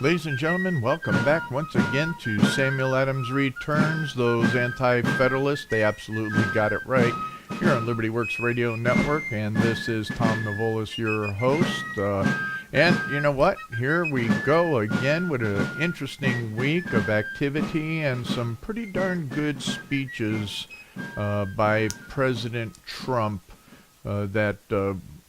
Ladies and gentlemen, welcome back once again to Samuel Adams Returns. Those anti-Federalists, they absolutely got it right. Here on Liberty Works Radio Network, and this is Tom Navolis, your host. And you know what? Here we go again with an interesting week of activity and some pretty darn good speeches by President Trump that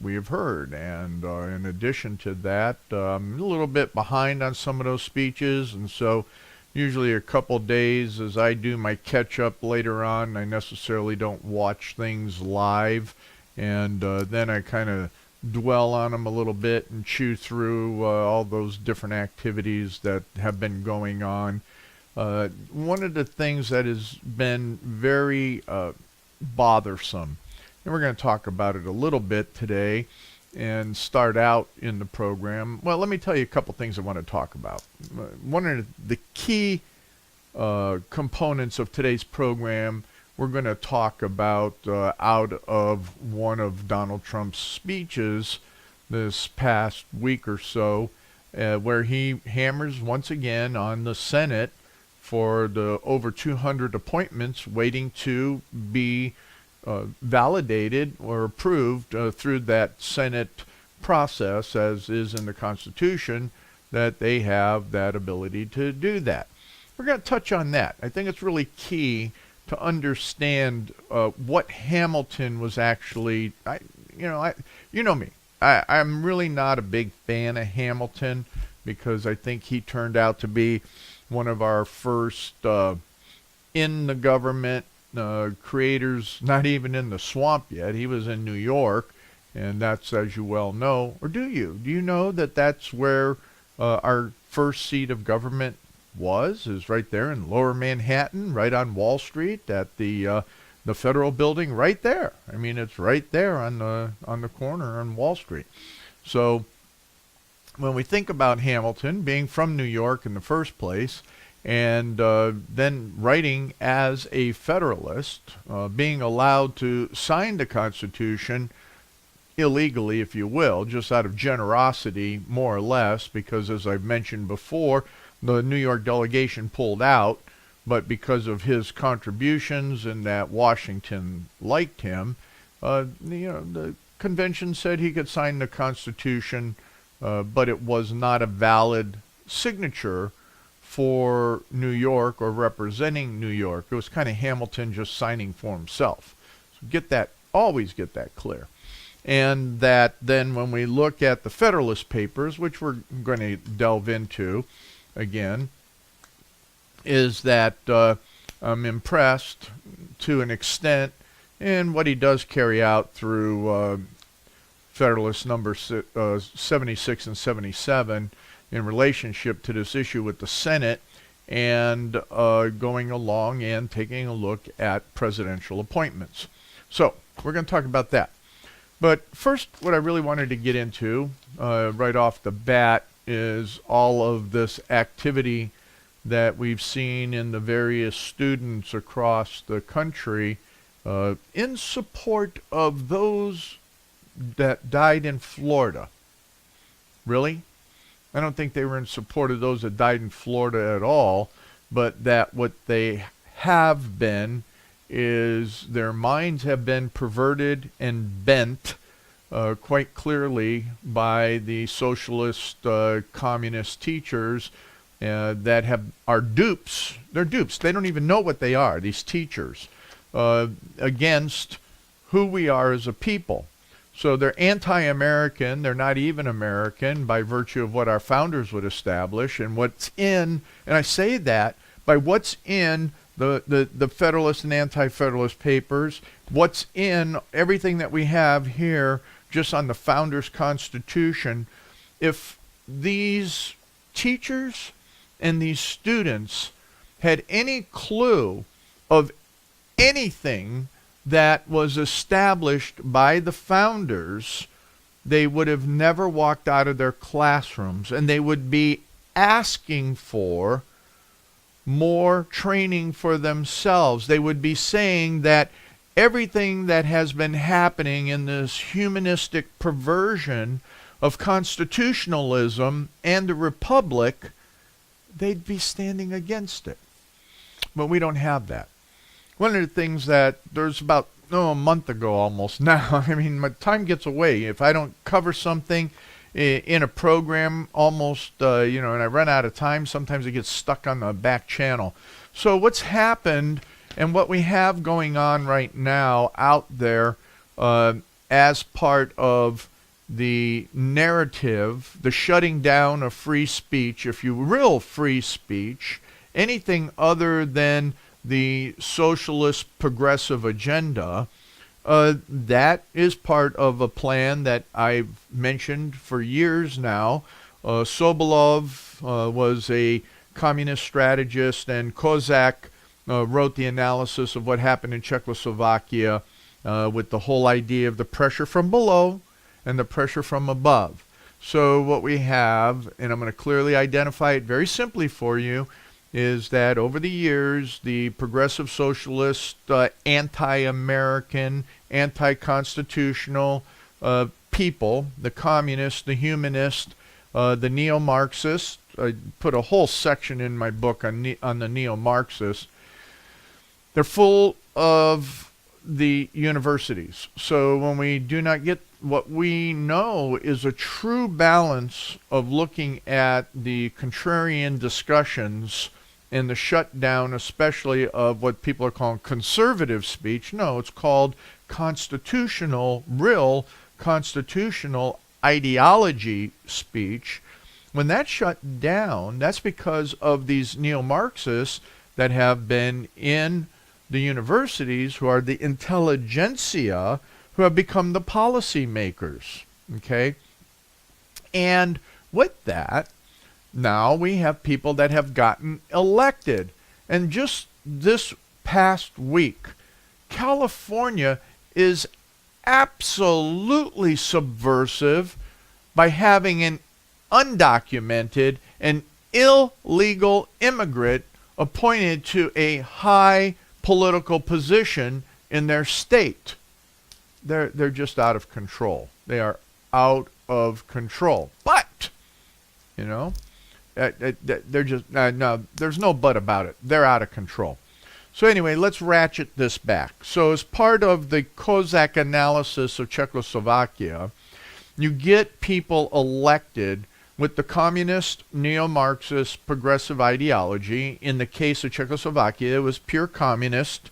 we have heard. And in addition to that, I'm a little bit behind on some of those speeches, and so usually a couple days as I do my catch-up later on. I necessarily don't watch things live, and then I kind of dwell on them a little bit and chew through all those different activities that have been going on. One of the things that has been very bothersome, and we're going to talk about it a little bit today and start out in the program. Well, let me tell you a couple things I want to talk about. One of the key components of today's program, we're going to talk about out of one of Donald Trump's speeches this past week or so, where he hammers once again on the Senate for the over 200 appointments waiting to be validated or approved through that Senate process, as is in the Constitution, that they have that ability to do that. We're going to touch on that. I think it's really key to understand what Hamilton was actually. You know me. I'm really not a big fan of Hamilton because I think he turned out to be one of our first in the government creators, not even in the swamp yet. He was in New York, and that's, as you well know, or do you know that that's where our first seat of government is right there in Lower Manhattan, right on Wall Street at the Federal Building, right there. I mean, it's right there on the corner on Wall Street. So when we think about Hamilton being from New York in the first place, and then writing as a Federalist, being allowed to sign the Constitution illegally, if you will, just out of generosity, more or less, because as I've mentioned before, the New York delegation pulled out, but because of his contributions and that Washington liked him, the convention said he could sign the Constitution, but it was not a valid signature for New York or representing New York. It was kind of Hamilton just signing for himself. So always get that clear. And that then when we look at the Federalist Papers, which we're going to delve into again, is that I'm impressed to an extent in what he does carry out through Federalist number 76 and 77 in relationship to this issue with the Senate, and going along and taking a look at presidential appointments. So we're going to talk about that. But first, what I really wanted to get into right off the bat is all of this activity that we've seen in the various students across the country in support of those that died in Florida. Really? I don't think they were in support of those that died in Florida at all, but that what they have been is their minds have been perverted and bent quite clearly by the socialist communist teachers that are dupes. They're dupes. They don't even know what they are, these teachers, against who we are as a people. So they're anti-American. They're not even American by virtue of what our founders would establish and what's in, and I say that by what's in the Federalist and Anti-Federalist papers, what's in everything that we have here just on the Founders' Constitution. If these teachers and these students had any clue of anything that was established by the founders, they would have never walked out of their classrooms, and they would be asking for more training for themselves. They would be saying that everything that has been happening in this humanistic perversion of constitutionalism and the republic they'd be standing against it. But we don't have that. One of the things that there's about a month ago almost now, I mean, my time gets away. If I don't cover something in a program almost, and I run out of time, sometimes it gets stuck on the back channel. So what's happened and what we have going on right now out there as part of the narrative, the shutting down of free speech, if you will, free speech, anything other than the socialist progressive agenda, that is part of a plan that I've mentioned for years now. Sobolov was a communist strategist, and Kozak wrote the analysis of what happened in Czechoslovakia with the whole idea of the pressure from below and the pressure from above. So what we have, and I'm going to clearly identify it very simply for you, is that over the years, the progressive socialist, anti-American, anti-constitutional people, the communists, the humanists, the neo-Marxists, I put a whole section in my book on the neo-Marxists, they're full of the universities. So when we do not get what we know is a true balance of looking at the contrarian discussions and the shutdown, especially of what people are calling conservative speech. No, it's called constitutional, real constitutional ideology speech. When that's shut down, that's because of these neo-Marxists that have been in the universities, who are the intelligentsia, who have become the policy makers. Okay? And with that, now we have people that have gotten elected. And just this past week, California is absolutely subversive by having an undocumented and illegal immigrant appointed to a high political position in their state. They're just out of control. They are out of control. But, they're just, no, there's no but about it. They're out of control. So anyway, let's ratchet this back. So as part of the Kozak analysis of Czechoslovakia, you get people elected with the communist, neo-Marxist, progressive ideology. In the case of Czechoslovakia, it was pure communists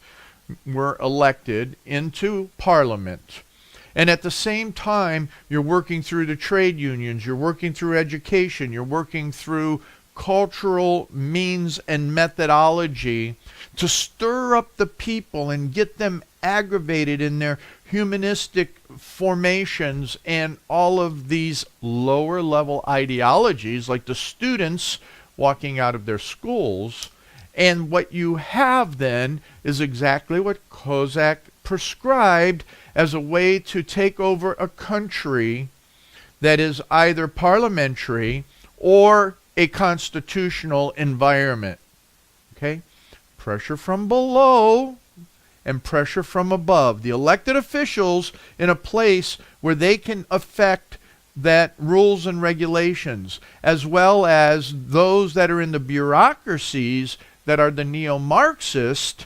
were elected into parliament. And at the same time, you're working through the trade unions, you're working through education, you're working through cultural means and methodology to stir up the people and get them aggravated in their humanistic formations and all of these lower level ideologies, like the students walking out of their schools. And what you have then is exactly what Kozak prescribed as a way to take over a country that is either parliamentary or a constitutional environment. Okay? Pressure from below and pressure from above. The elected officials in a place where they can affect that rules and regulations, as well as those that are in the bureaucracies that are the neo-Marxist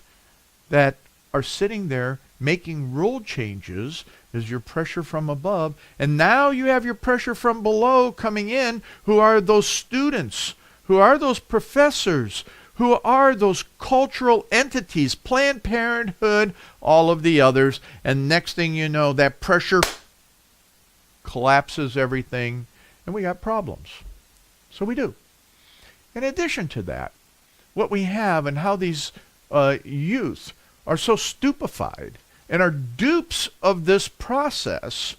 that are sitting there making rule changes, is your pressure from above. And now you have your pressure from below coming in, who are those students, who are those professors, who are those cultural entities, Planned Parenthood, all of the others. And next thing you know, that pressure collapses everything, and we got problems. So we do. In addition to that, what we have and how these youth are so stupefied and are dupes of this process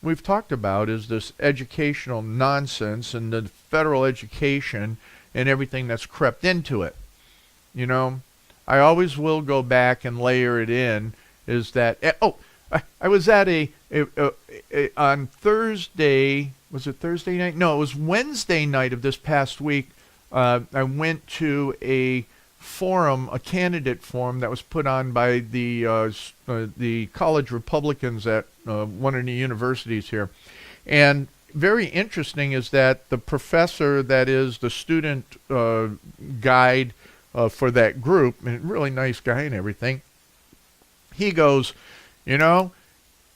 we've talked about is this educational nonsense and the federal education and everything that's crept into it. I always will go back and layer it in, is that, I was at on Thursday, was it Thursday night? No, it was Wednesday night of this past week. I went to a forum, a candidate forum that was put on by the college Republicans at one of the universities here. And very interesting is that the professor that is the student guide for that group, and really nice guy and everything, he goes, you know,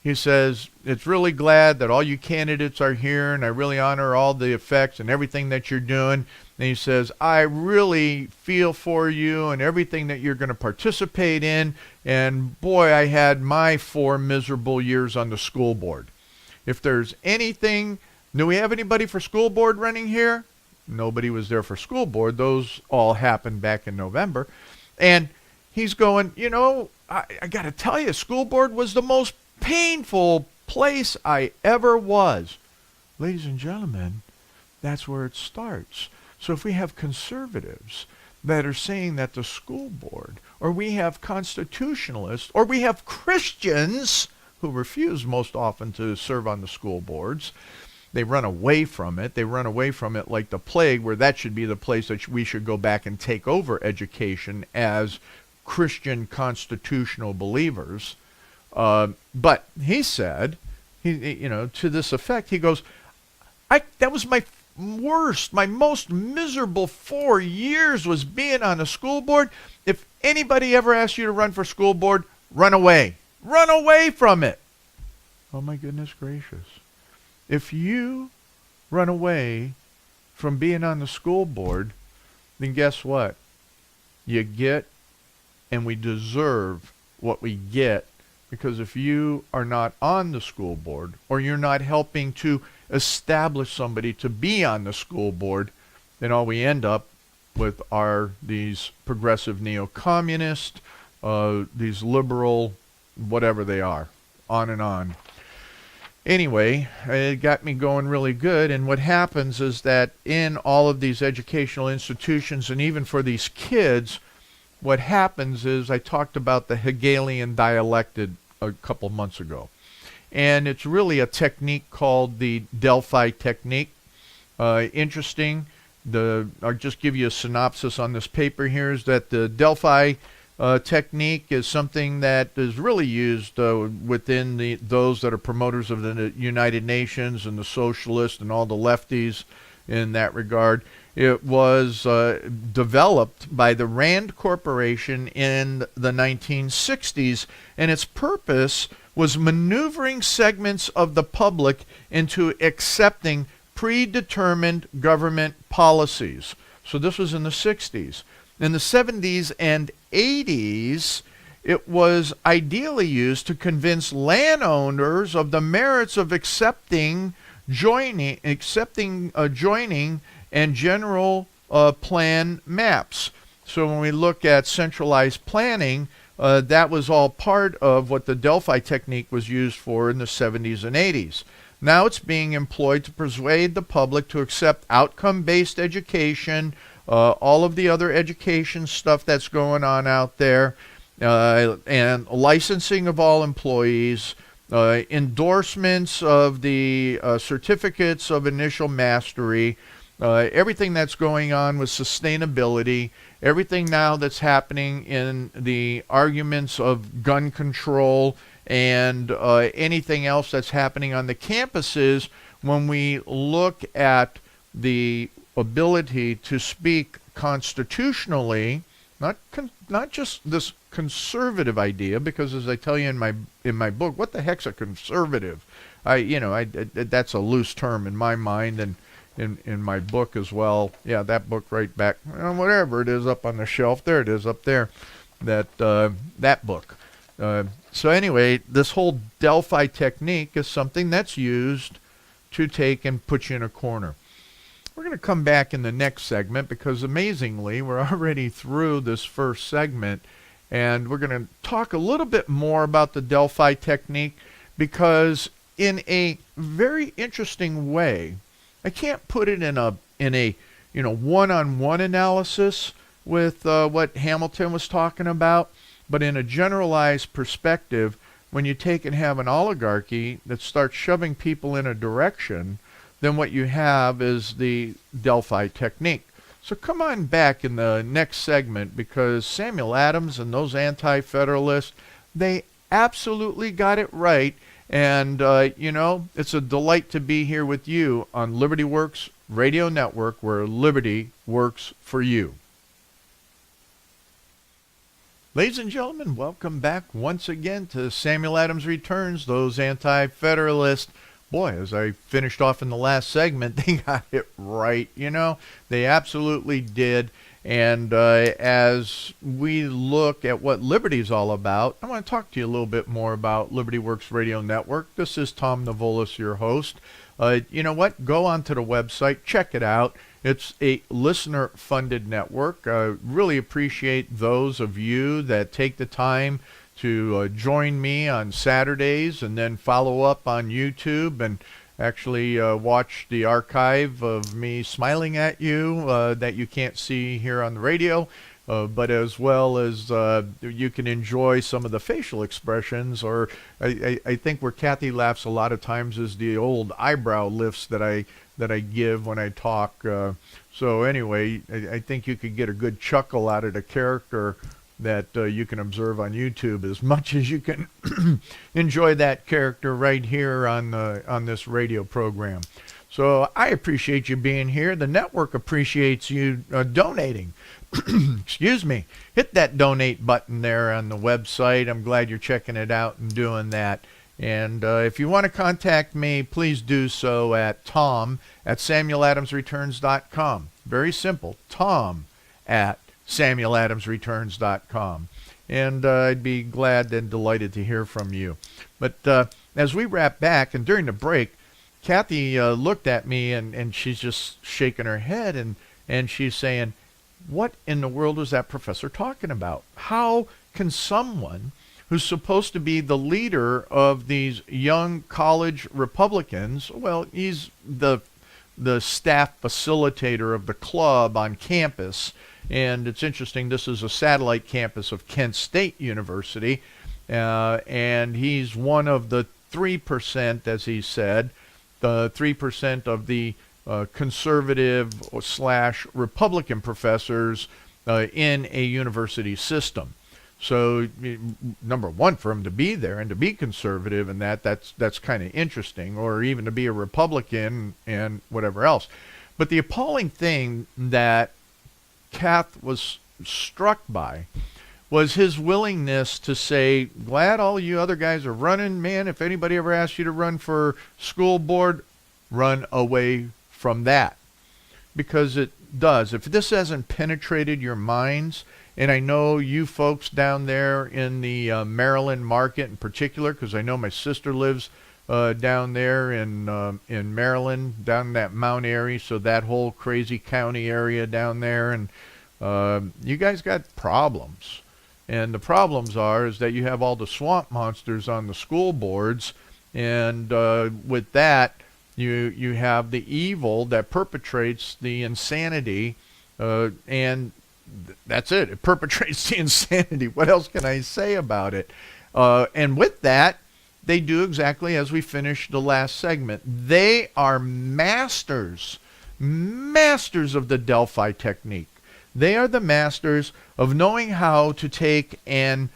he says, it's really glad that all you candidates are here, and I really honor all the effects and everything that you're doing. And he says, I really feel for you and everything that you're going to participate in. And boy, I had my 4 miserable years on the school board. If there's anything, do we have anybody for school board running here? Nobody was there for school board. Those all happened back in November. And he's going, you know, I got to tell you, school board was the most painful place I ever was. Ladies and gentlemen, that's where it starts. So if we have conservatives that are saying that the school board, or we have constitutionalists, or we have Christians who refuse most often to serve on the school boards, they run away from it. They run away from it like the plague, where that should be the place that we should go back and take over education as Christian constitutional believers. But he said, to this effect, he goes, that was my worst, my most miserable 4 years was being on the school board. If anybody ever asks you to run for school board, run away. Run away from it. Oh my goodness gracious. If you run away from being on the school board, then guess what? You get, and we deserve what we get. Because if you are not on the school board, or you're not helping to establish somebody to be on the school board, then all we end up with are these progressive neo-communist, these liberal, whatever they are, on and on. Anyway, it got me going really good, and what happens is that in all of these educational institutions, and even for these kids, what happens is, I talked about the Hegelian dialectic a couple months ago. And it's really a technique called the Delphi technique. Interesting. I'll just give you a synopsis on this paper here, is that the Delphi technique is something that is really used within those that are promoters of the United Nations and the socialists and all the lefties in that regard. It was developed by the Rand Corporation in the 1960s, and its purpose was maneuvering segments of the public into accepting predetermined government policies. So this was in the 60s. In the 70s and 80s, it was ideally used to convince landowners of the merits of accepting joining and general plan maps. So when we look at centralized planning, that was all part of what the Delphi technique was used for in the 70s and 80s. Now it's being employed to persuade the public to accept outcome-based education, all of the other education stuff that's going on out there, and licensing of all employees, endorsements of the certificates of initial mastery, everything that's going on with sustainability, everything now that's happening in the arguments of gun control, and anything else that's happening on the campuses. When we look at the ability to speak constitutionally, not just this conservative idea, because as I tell you in my book, what the heck's a conservative? That's a loose term in my mind, and in my book as well. Yeah, that book right back, whatever it is up on the shelf, there it is up there, that book. So anyway, this whole Delphi technique is something that's used to take and put you in a corner. We're going to come back in the next segment, because amazingly, we're already through this first segment, and we're going to talk a little bit more about the Delphi technique, because in a very interesting way, I can't put it in a one-on-one analysis with what Hamilton was talking about, but in a generalized perspective, when you take and have an oligarchy that starts shoving people in a direction, then what you have is the Delphi technique. So come on back in the next segment, because Samuel Adams and those anti-federalists, they absolutely got it right, And, it's a delight to be here with you on Liberty Works Radio Network, where Liberty works for you. Ladies and gentlemen, welcome back once again to Samuel Adams Returns, those anti-Federalists. Boy, as I finished off in the last segment, they got it right. They absolutely did. And as we look at what Liberty is all about, I want to talk to you a little bit more about Liberty Works Radio Network. This is Tom Novolis, your host. You know what? Go onto the website, check it out. It's a listener-funded network. Really appreciate those of you that take the time to join me on Saturdays and then follow up on YouTube and actually watch the archive of me smiling at you that you can't see here on the radio, but as well as you can enjoy some of the facial expressions, or I think where Kathy laughs a lot of times is the old eyebrow lifts that I give when I talk. So anyway, I think you could get a good chuckle out of the character that you can observe on YouTube as much as you can enjoy that character right here on this radio program. So I appreciate you being here. The network appreciates you donating. Excuse me. Hit that donate button there on the website. I'm glad you're checking it out and doing that. And if you want to contact me, please do so at tom@samueladamsreturns.com. Very simple. tom@samueladamsreturns.com. And I'd be glad and delighted to hear from you. But as we wrap back, and during the break, Kathy looked at me and she's just shaking her head and she's saying, what in the world was that professor talking about? How can someone who's supposed to be the leader of these young college Republicans, well, he's the staff facilitator of the club on campus, and it's interesting, this is a satellite campus of Kent State University, and he's one of the 3%, as he said, the 3% of the conservative / Republican professors in a university system. So number one, for him to be there and to be conservative and that's kind of interesting, or even to be a Republican and whatever else. But the appalling thing that Kath was struck by was his willingness to say, glad all you other guys are running, man. If anybody ever asks you to run for school board, run away from that. Because it does. If this hasn't penetrated your minds, and I know you folks down there in the Maryland market in particular, because I know my sister lives down there in Maryland, down in that Mount Airy, so that whole crazy county area down there, and you guys got problems. And the problems is that you have all the swamp monsters on the school boards, and with that, you have the evil that perpetrates the insanity, and that's it. It perpetrates the insanity. What else can I say about it? And with that, they do exactly as we finished the last segment. They are masters of the Delphi technique. They are the masters of knowing how to take and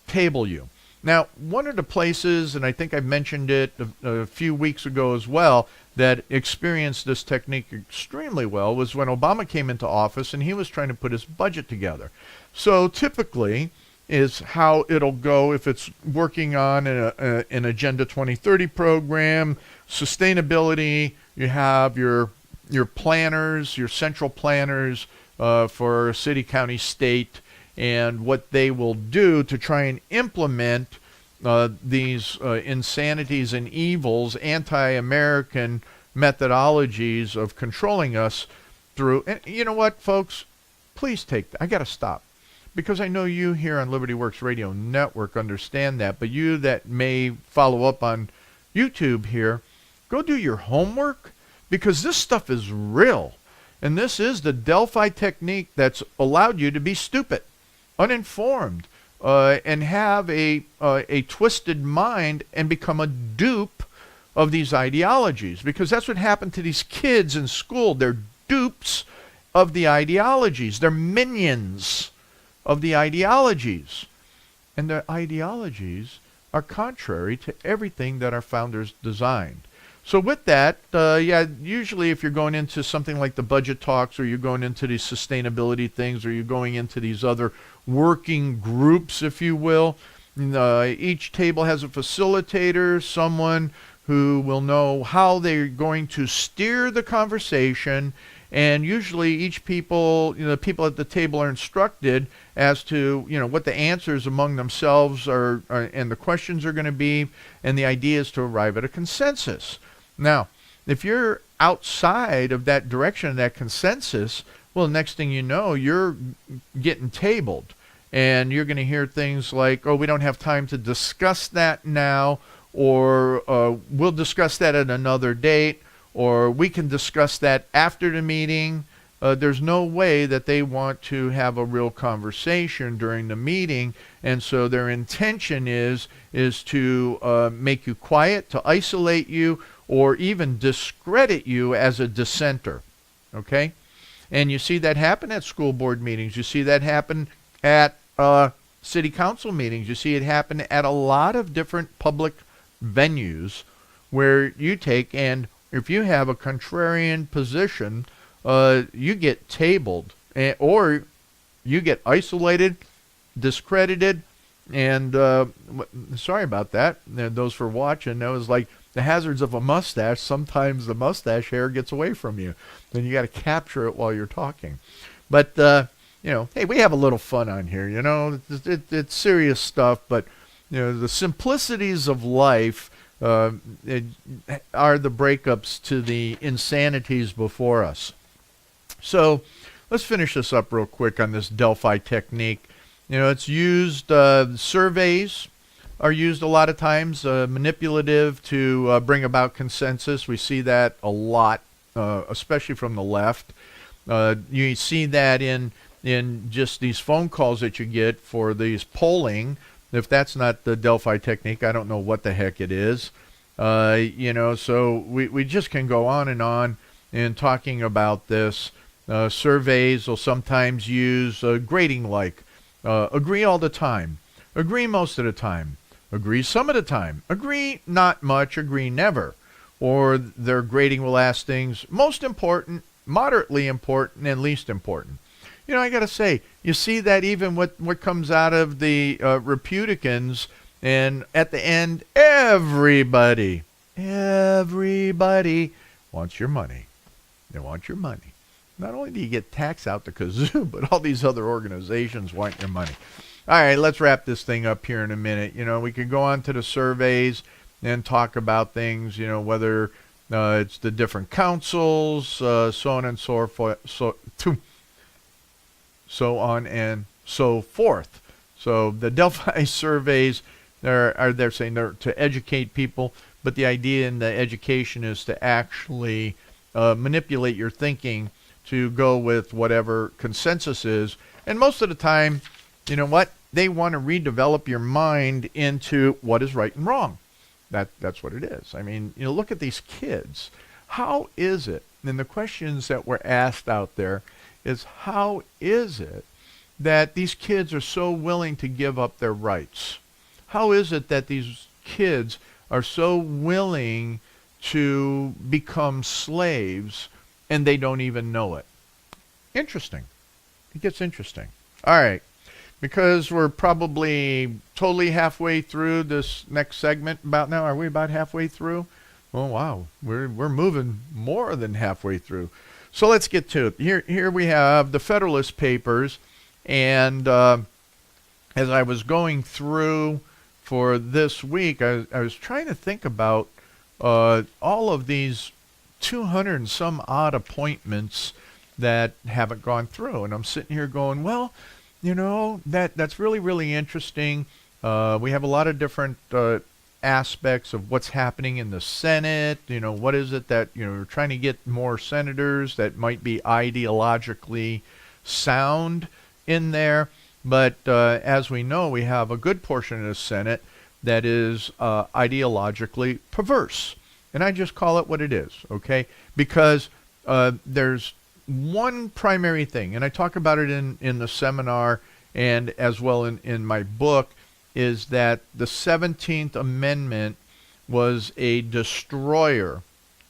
table you. Now, one of the places, and I think I mentioned it a few weeks ago as well, that experienced this technique extremely well was when Obama came into office and he was trying to put his budget together. So typically is how it'll go if it's working on an Agenda 2030 program, sustainability. You have your planners, your central planners for city, county, state, and what they will do to try and implement these insanities and evils, anti-American methodologies of controlling us through. And you know what, folks? Please take that. I got to stop. Because I know you here on Liberty Works Radio Network understand that, but you that may follow up on YouTube here, go do your homework, because this stuff is real. And this is the Delphi technique that's allowed you to be stupid, uninformed, and have a twisted mind and become a dupe of these ideologies. Because that's what happened to these kids in school. They're dupes of the ideologies. They're minions of the ideologies. And the ideologies are contrary to everything that our founders designed. So with that, usually if you're going into something like the budget talks, or you're going into these sustainability things, or you're going into these other working groups, if you will, each table has a facilitator, someone who will know how they're going to steer the conversation. And usually each people, the people at the table are instructed as to, what the answers among themselves are and the questions are going to be, and the idea is to arrive at a consensus. Now, if you're outside of that direction, that consensus, well, next thing you know, you're getting tabled. And you're going to hear things like, oh, we don't have time to discuss that now, or we'll discuss that at another date, or we can discuss that after the meeting. There's no way that they want to have a real conversation during the meeting, and so their intention is to make you quiet, to isolate you, or even discredit you as a dissenter. Okay? And you see that happen at school board meetings. You see that happen at city council meetings. You see it happen at a lot of different public venues where you take, and if you have a contrarian position, you get tabled, or you get isolated, discredited, and sorry about that. Those for watching, that was like the hazards of a mustache. Sometimes the mustache hair gets away from you. Then you got to capture it while you're talking. But hey, we have a little fun on here. It's serious stuff, but the simplicities of life are the breakups to the insanities before us. So let's finish this up real quick on this Delphi technique. It's used, surveys are used a lot of times, manipulative to bring about consensus. We see that a lot, especially from the left. You see that in just these phone calls that you get for these polling. If that's not the Delphi technique, I don't know what the heck it is. So we just can go on in talking about this. Surveys will sometimes use grading like, agree all the time, agree most of the time, agree some of the time, agree not much, agree never. Or their grading will ask things most important, moderately important, and least important. I got to say, you see that even what comes out of the Republicans, and at the end, everybody wants your money. They want your money. Not only do you get tax out the kazoo, but all these other organizations want your money. All right, let's wrap this thing up here in a minute. We could go on to the surveys and talk about things, whether it's the different councils, so on and so forth. So the Delphi surveys, they're saying they're to educate people, but the idea in the education is to actually manipulate your thinking to go with whatever consensus is. And most of the time, they want to redevelop your mind into what is right and wrong. That's what it is. I mean, look at these kids. How is it? And the questions that were asked out there is, how is it that these kids are so willing to give up their rights? How is it that these kids are so willing to become slaves and they don't even know it? Interesting. It gets interesting. All right. Because we're probably totally halfway through this next segment about now. Are we about halfway through? Oh, wow. We're moving more than halfway through. So let's get to it. Here we have the Federalist Papers, and as I was going through for this week, I was trying to think about all of these 200 and some odd appointments that haven't gone through, and I'm sitting here going, well, that's really, really interesting. We have a lot of different aspects of what's happening in the Senate. What is it that, we're trying to get more senators that might be ideologically sound in there. But as we know, we have a good portion of the Senate that is ideologically perverse. And I just call it what it is, okay? Because there's one primary thing, and I talk about it in the seminar and as well in my book, is that the 17th Amendment was a destroyer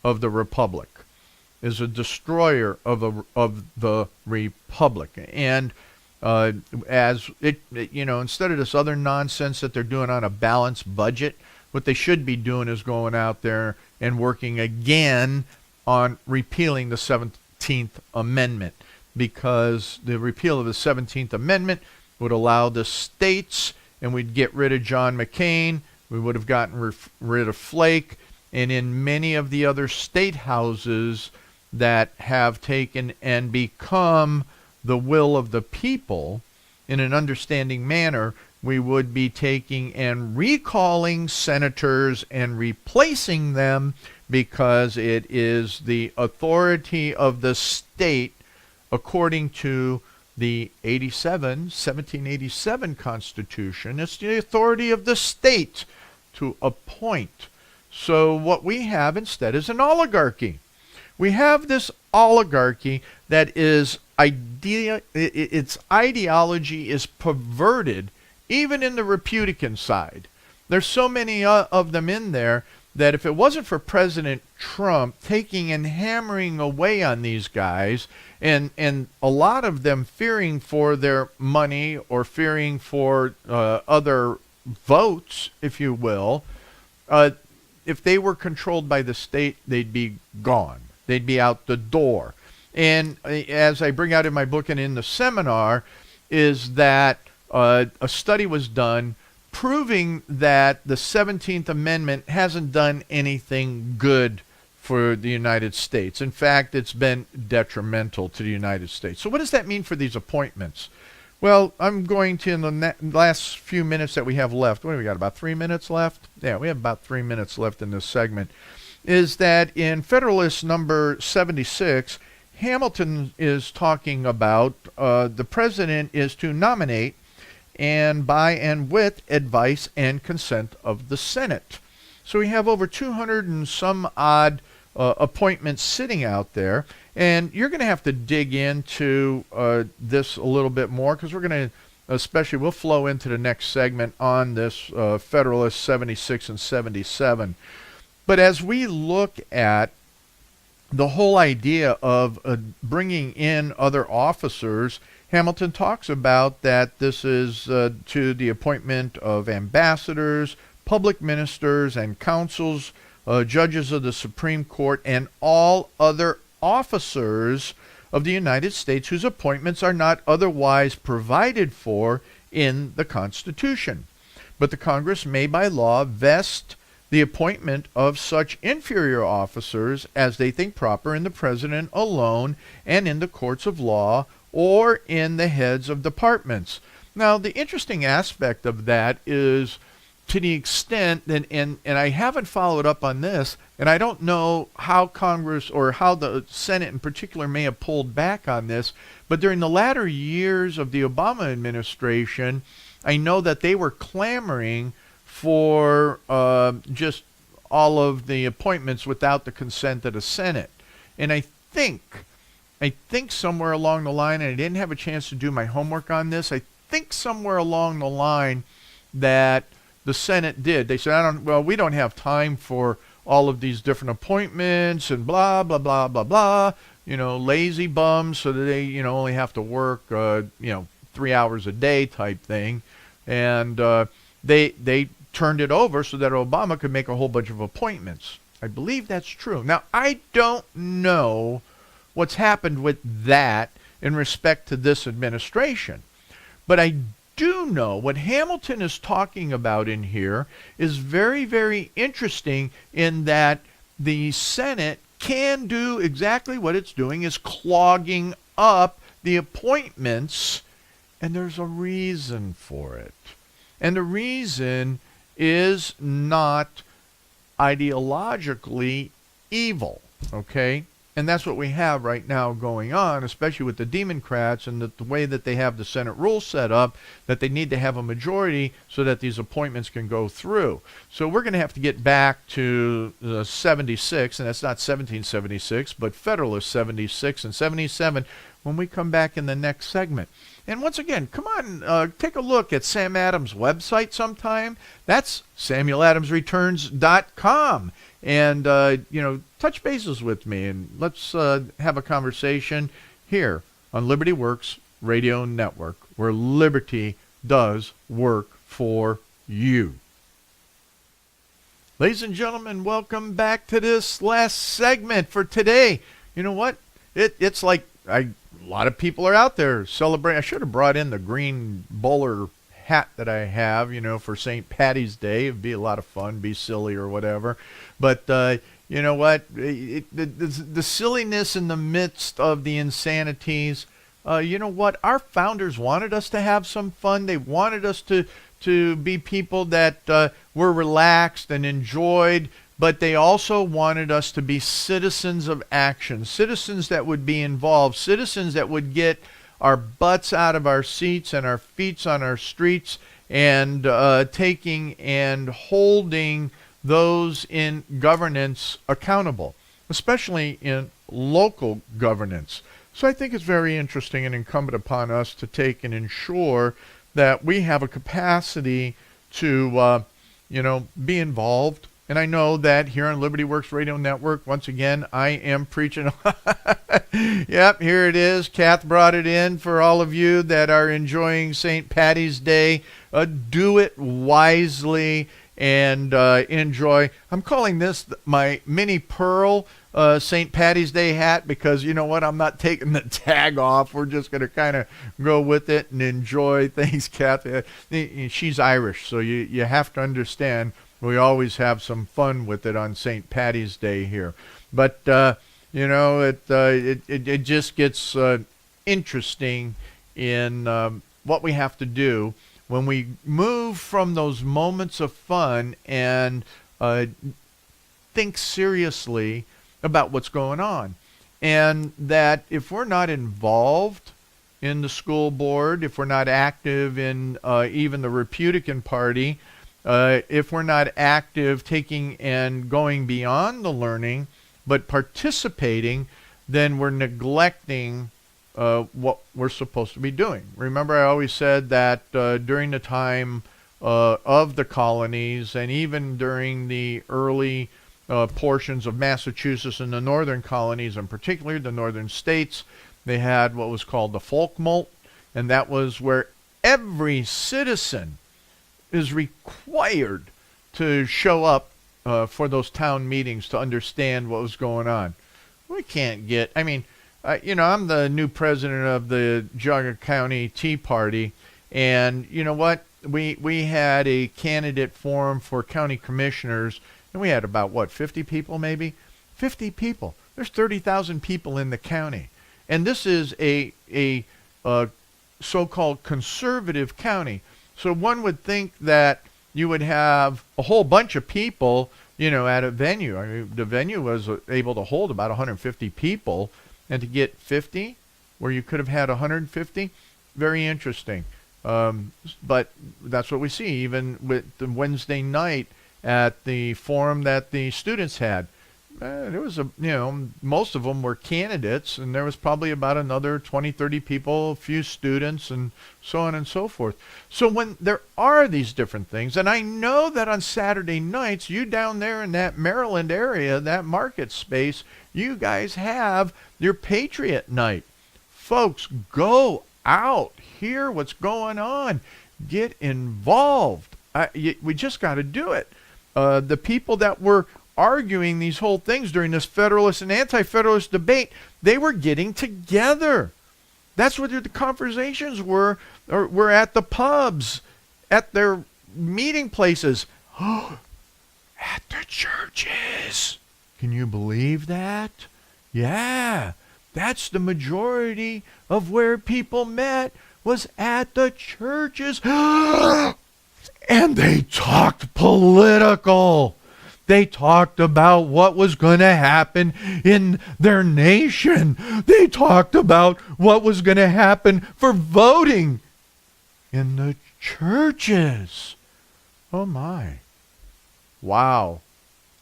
of the Republic, is a destroyer of the Republic. And as it, instead of this other nonsense that they're doing on a balanced budget, what they should be doing is going out there and working again on repealing the 17th Amendment, because the repeal of the 17th Amendment would allow the states, and we'd get rid of John McCain, we would have gotten rid of Flake, and in many of the other state houses that have taken and become the will of the people in an understanding manner, we would be taking and recalling senators and replacing them, because it is the authority of the state according to the 1787 Constitution. It's the authority of the state to appoint. So what we have instead is an oligarchy. We have this oligarchy that is its ideology is perverted, even in the Republican side. There's so many of them in there that if it wasn't for President Trump taking and hammering away on these guys, and a lot of them fearing for their money or fearing for other votes, if you will, if they were controlled by the state, they'd be gone. They'd be out the door. And as I bring out in my book and in the seminar, is that a study was done proving that the 17th Amendment hasn't done anything good for the United States. In fact, it's been detrimental to the United States. So what does that mean for these appointments? Well, I'm going to, in the last few minutes that we have left, what do we got, about 3 minutes left? Yeah, we have about 3 minutes left in this segment, is that in Federalist number 76, Hamilton is talking about the president is to nominate and by and with advice and consent of the Senate. So we have over 200 and some odd appointments sitting out there, and you're going to have to dig into this a little bit more, because we're going to, especially, we'll flow into the next segment on this Federalist 76 and 77. But as we look at the whole idea of bringing in other officers, Hamilton talks about that this is to the appointment of ambassadors, public ministers and councils, judges of the Supreme Court, and all other officers of the United States whose appointments are not otherwise provided for in the Constitution. But the Congress may by law vest the appointment of such inferior officers as they think proper in the President alone, and in the courts of law, or in the heads of departments. Now, the interesting aspect of that is, to the extent, and I haven't followed up on this, and I don't know how Congress or how the Senate in particular may have pulled back on this, but during the latter years of the Obama administration, I know that they were clamoring for just all of the appointments without the consent of the Senate. And I think somewhere along the line, and I didn't have a chance to do my homework on this, I think somewhere along the line that the Senate did. They said, we don't have time for all of these different appointments and blah, blah, blah, blah, blah, lazy bums, so that they, only have to work, 3 hours a day type thing. And they turned it over so that Obama could make a whole bunch of appointments. I believe that's true. Now, I don't know what's happened with that in respect to this administration, but I do know what Hamilton is talking about in here is very, very interesting, in that the Senate can do exactly what it's doing, is clogging up the appointments, and there's a reason for it. And the reason is not ideologically evil, okay? And that's what we have right now going on, especially with the Democrats and the way that they have the Senate rules set up, that they need to have a majority so that these appointments can go through. So we're going to have to get back to 76, and that's not 1776, but Federalist 76 and 77 when we come back in the next segment. And once again, come on, take a look at Sam Adams' website sometime. That's SamuelAdamsReturns.com. And, touch bases with me and let's have a conversation here on Liberty Works Radio Network, where liberty does work for you. Ladies and gentlemen, welcome back to this last segment for today. You know what? It's like a lot of people are out there celebrating. I should have brought in the green bowler hat that I have, for St. Patty's Day. It'd be a lot of fun, be silly or whatever. But you know what? The silliness in the midst of the insanities, you know what? Our founders wanted us to have some fun. They wanted us to be people that were relaxed and enjoyed, but they also wanted us to be citizens of action, citizens that would be involved, citizens that would get our butts out of our seats and our feet on our streets and taking and holding those in governance accountable, especially in local governance. So I think it's very interesting and incumbent upon us to take and ensure that we have a capacity to, be involved. And I know that here on Liberty Works Radio Network, once again, I am preaching. Yep, here it is. Kath brought it in for all of you that are enjoying St. Patty's Day. Do it wisely and enjoy. I'm calling this my mini pearl St. Patty's Day hat because you know what? I'm not taking the tag off. We're just going to kind of go with it and enjoy things, Kath. She's Irish, so you have to understand we always have some fun with it on St. Patty's Day here. But, it just gets interesting in what we have to do when we move from those moments of fun and think seriously about what's going on. And that if we're not involved in the school board, if we're not active in even the Republican Party, if we're not active taking and going beyond the learning, but participating, then we're neglecting what we're supposed to be doing. Remember, I always said that during the time of the colonies and even during the early portions of Massachusetts and the northern colonies, and particularly the northern states, they had what was called the Folkmalt, and that was where every citizen is required to show up for those town meetings to understand what was going on. We can't get, I'm the new president of the Geauga County Tea Party, and you know what? We had a candidate forum for county commissioners, and we had about, 50 people maybe? 50 people. There's 30,000 people in the county. And this is a so-called conservative county. So one would think that you would have a whole bunch of people, at a venue. The venue was able to hold about 150 people, and to get 50 where you could have had 150, very interesting. But that's what we see even with the Wednesday night at the forum that the students had. There was most of them were candidates, and there was probably about another 20, 30 people, a few students, and so on and so forth. So when there are these different things, and I know that on Saturday nights, you down there in that Maryland area, that market space, you guys have your Patriot Night. Folks, go out, hear what's going on, get involved. We just got to do it. The people that were arguing these whole things during this Federalist and Anti-Federalist debate, they were getting together. That's what the conversations were at the pubs, at their meeting places, at the churches. Can you believe that? Yeah, that's the majority of where people met, was at the churches. And they talked political. They talked about what was going to happen in their nation. They talked about what was going to happen for voting in the churches. Oh my. Wow.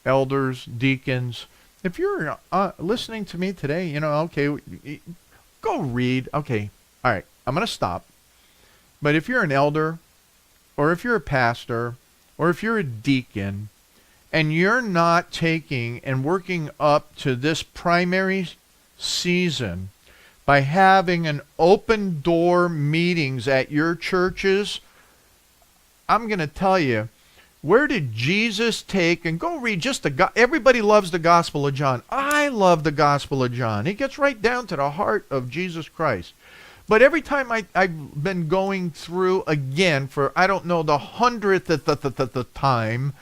Elders, deacons, if you're listening to me today, okay, go read. Okay, all right, I'm going to stop. But if you're an elder, or if you're a pastor, or if you're a deacon, and you're not taking and working up to this primary season by having an open door meetings at your churches, I'm going to tell you, where did Jesus take, and go read just everybody loves the Gospel of John. I love the Gospel of John. It gets right down to the heart of Jesus Christ. But every time I've been going through again for, I don't know, the 100th time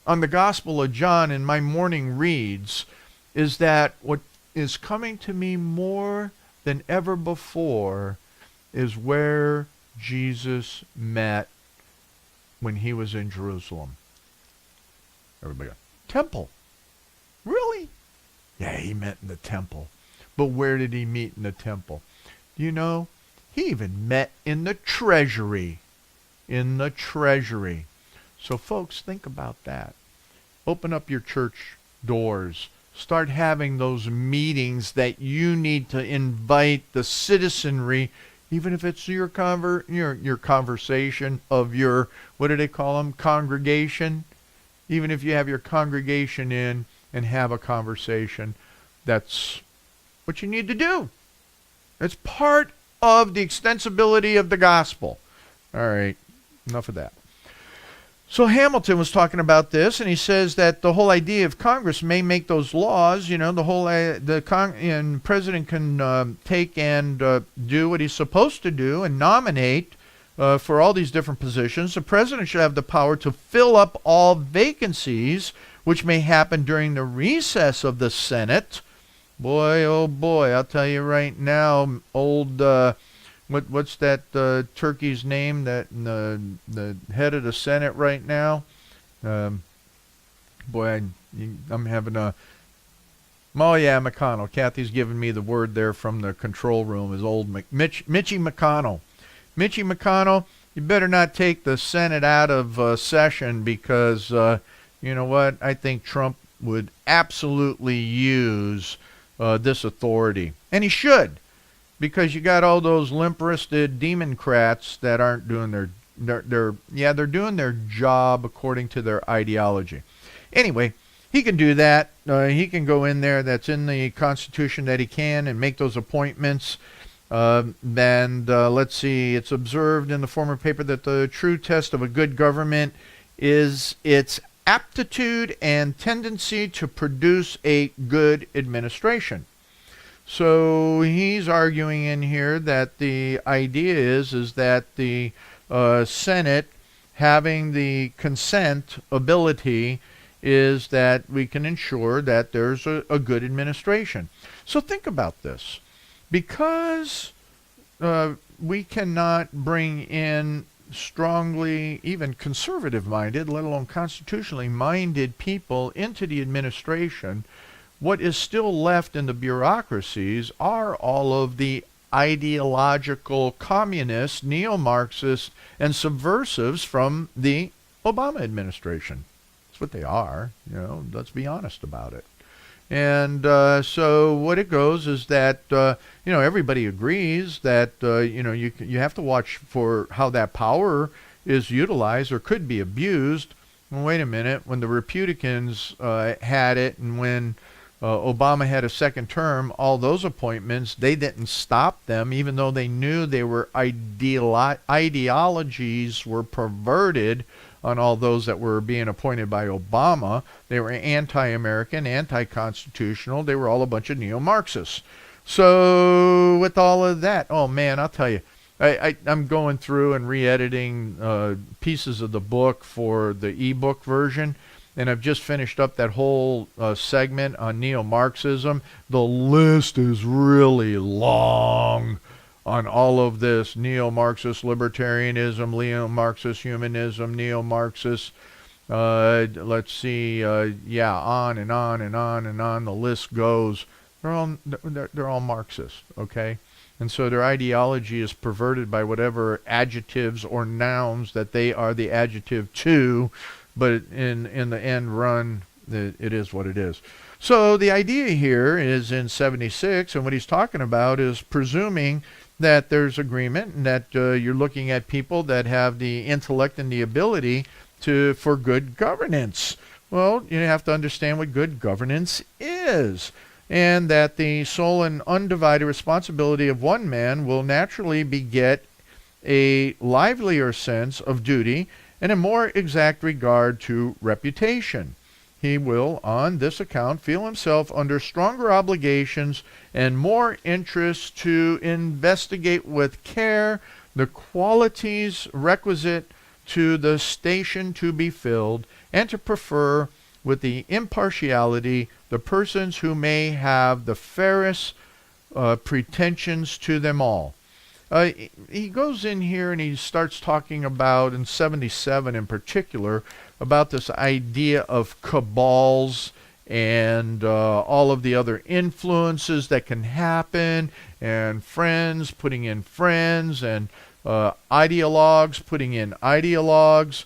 on the Gospel of John in my morning reads, is that what is coming to me more than ever before is where Jesus met when he was in Jerusalem. Everybody go, temple. Really? Yeah, he met in the temple. But where did he meet in the temple? Do you know? He even met in the treasury. In the treasury. So folks, think about that. Open up your church doors. Start having those meetings that you need to invite the citizenry, even if it's your conversation of your, what do they call them, congregation. Even if you have your congregation in and have a conversation, that's what you need to do. It's part of the extensibility of the gospel. All right, enough of that. So Hamilton was talking about this, and he says that the whole idea of Congress may make those laws, the president can take and do what he's supposed to do and nominate for all these different positions. The president should have the power to fill up all vacancies, which may happen during the recess of the Senate. Boy, oh boy, I'll tell you right now, old... What's that turkey's name? That the head of the Senate right now. Boy, I'm having a. Oh yeah, McConnell. Kathy's giving me the word there from the control room. Is old Mitchie McConnell. Mitchie McConnell, you better not take the Senate out of session because you know what? I think Trump would absolutely use this authority, and he should. Because you got all those limp-wristed Democrats that aren't doing they're doing their job according to their ideology. Anyway, he can do that. He can go in there. That's in the Constitution that he can and make those appointments. Then let's see. It's observed in the former paper that the true test of a good government is its aptitude and tendency to produce a good administration. So he's arguing in here that the idea is that the Senate having the consent ability is that we can ensure that there's a good administration. So think about this. Because we cannot bring in strongly, even conservative-minded, let alone constitutionally minded people into the administration, what is still left in the bureaucracies are all of the ideological communists, neo-Marxists, and subversives from the Obama administration. That's what they are. Let's be honest about it. And so what it goes is that, everybody agrees that, you have to watch for how that power is utilized or could be abused. Well, wait a minute. When the Republicans had it and when Obama had a second term, all those appointments, they didn't stop them, even though they knew they were ideologies were perverted on all those that were being appointed by Obama. They were anti-American, anti-constitutional. They were all a bunch of neo-Marxists. So with all of that, oh man, I'll tell you, I'm going through and re-editing pieces of the book for the ebook version. And I've just finished up that whole segment on neo-Marxism. The list is really long on all of this. Neo-Marxist libertarianism, neo-Marxist humanism, neo-Marxist, let's see, on and on and on and on. The list goes. They're all Marxist, okay? And so their ideology is perverted by whatever adjectives or nouns that they are the adjective to. But in the end run, it is what it is. So the idea here is in 76, and what he's talking about is presuming that there's agreement and that you're looking at people that have the intellect and the ability for good governance. Well, you have to understand what good governance is, and that the sole and undivided responsibility of one man will naturally beget a livelier sense of duty and a more exact regard to reputation. He will, on this account, feel himself under stronger obligations and more interest to investigate with care the qualities requisite to the station to be filled, and to prefer with the impartiality the persons who may have the fairest pretensions to them all. He goes in here and he starts talking about, in 77 in particular, about this idea of cabals and all of the other influences that can happen, and friends putting in friends, and ideologues putting in ideologues.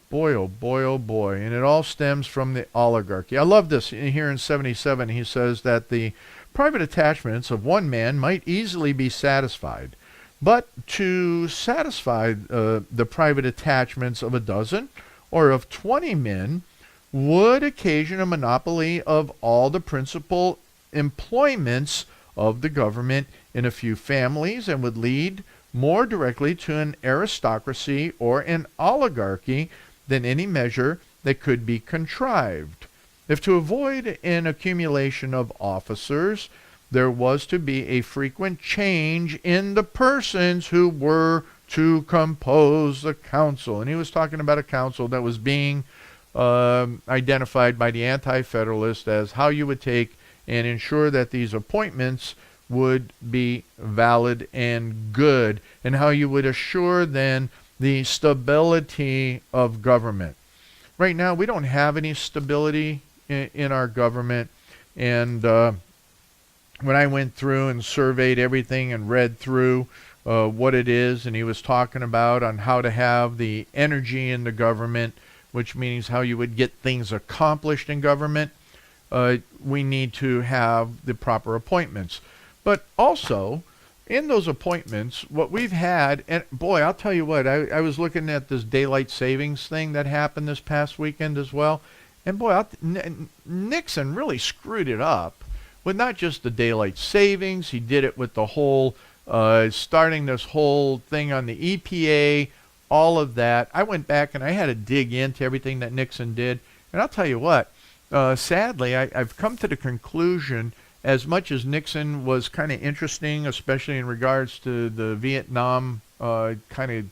Boy, oh boy, oh boy. And it all stems from the oligarchy. I love this. Here in 77, he says that the private attachments of one man might easily be satisfied, but to satisfy the private attachments of a dozen or of 20 men would occasion a monopoly of all the principal employments of the government in a few families, and would lead more directly to an aristocracy or an oligarchy than any measure that could be contrived. If to avoid an accumulation of officers, there was to be a frequent change in the persons who were to compose the council. And he was talking about a council that was being identified by the Anti-Federalist as how you would take and ensure that these appointments would be valid and good, and how you would assure then the stability of government. Right now, we don't have any stability in our government, and when I went through and surveyed everything and read through what it is, and he was talking about on how to have the energy in the government, which means how you would get things accomplished in government, we need to have the proper appointments. But also, in those appointments, what we've had, and boy, I'll tell you what, I was looking at this daylight savings thing that happened this past weekend as well, and boy, Nixon really screwed it up with not just the daylight savings. He did it with the whole, starting this whole thing on the EPA, all of that. I went back and I had to dig into everything that Nixon did, and I'll tell you what, sadly, I've come to the conclusion, as much as Nixon was kind of interesting, especially in regards to the Vietnam kind of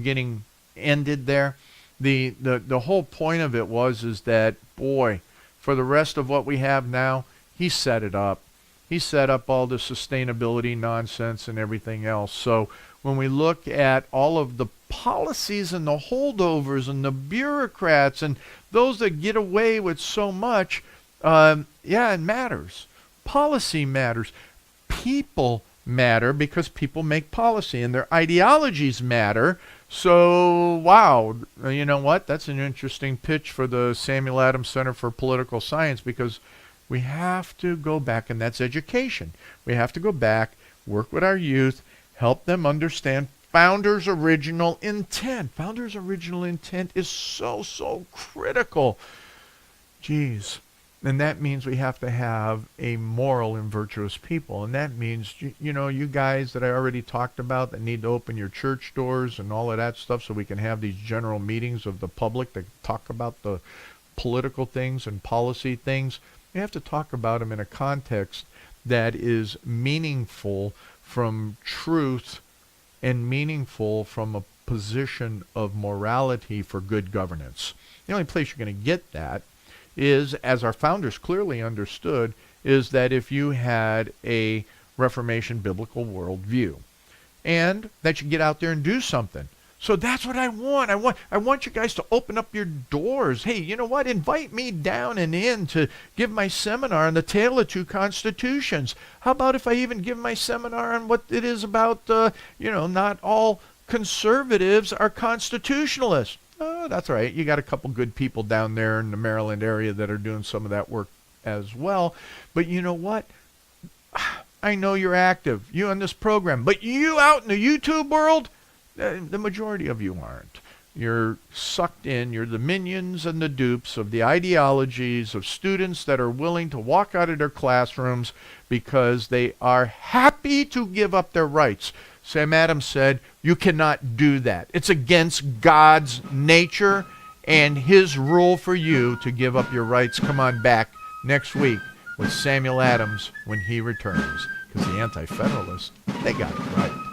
getting ended there, the whole point of it is that, boy, for the rest of what we have now, he set it up. He set up all the sustainability nonsense and everything else. So when we look at all of the policies and the holdovers and the bureaucrats and those that get away with so much, yeah, it matters. Policy matters. People matter because people make policy, and their ideologies matter. So, wow, you know what? That's an interesting pitch for the Samuel Adams Center for Political Science, because we have to go back, and that's education. We have to go back, work with our youth, help them understand Founders' original intent. Founders' original intent is so, so critical. Jeez. And that means we have to have a moral and virtuous people. And that means, you know, you guys that I already talked about that need to open your church doors and all of that stuff so we can have these general meetings of the public that talk about the political things and policy things. We have to talk about them in a context that is meaningful from truth and meaningful from a position of morality for good governance. The only place you're going to get that is, as our founders clearly understood, is that if you had a Reformation biblical worldview, and that you get out there and do something. So that's what I want. I want you guys to open up your doors. Hey, you know what? Invite me down and in to give my seminar on the Tale of Two Constitutions. How about if I even give my seminar on what it is about, not all conservatives are constitutionalists. Oh, that's all right. You got a couple good people down there in the Maryland area that are doing some of that work as well. But you know what? I know you're active, you on this program, but you out in the YouTube world, the majority of you aren't. You're sucked in. You're the minions and the dupes of the ideologies of students that are willing to walk out of their classrooms because they are happy to give up their rights. Sam Adams said, you cannot do that. It's against God's nature and his rule for you to give up your rights. Come on back next week with Samuel Adams when he returns, because the Anti-Federalists, they got it right.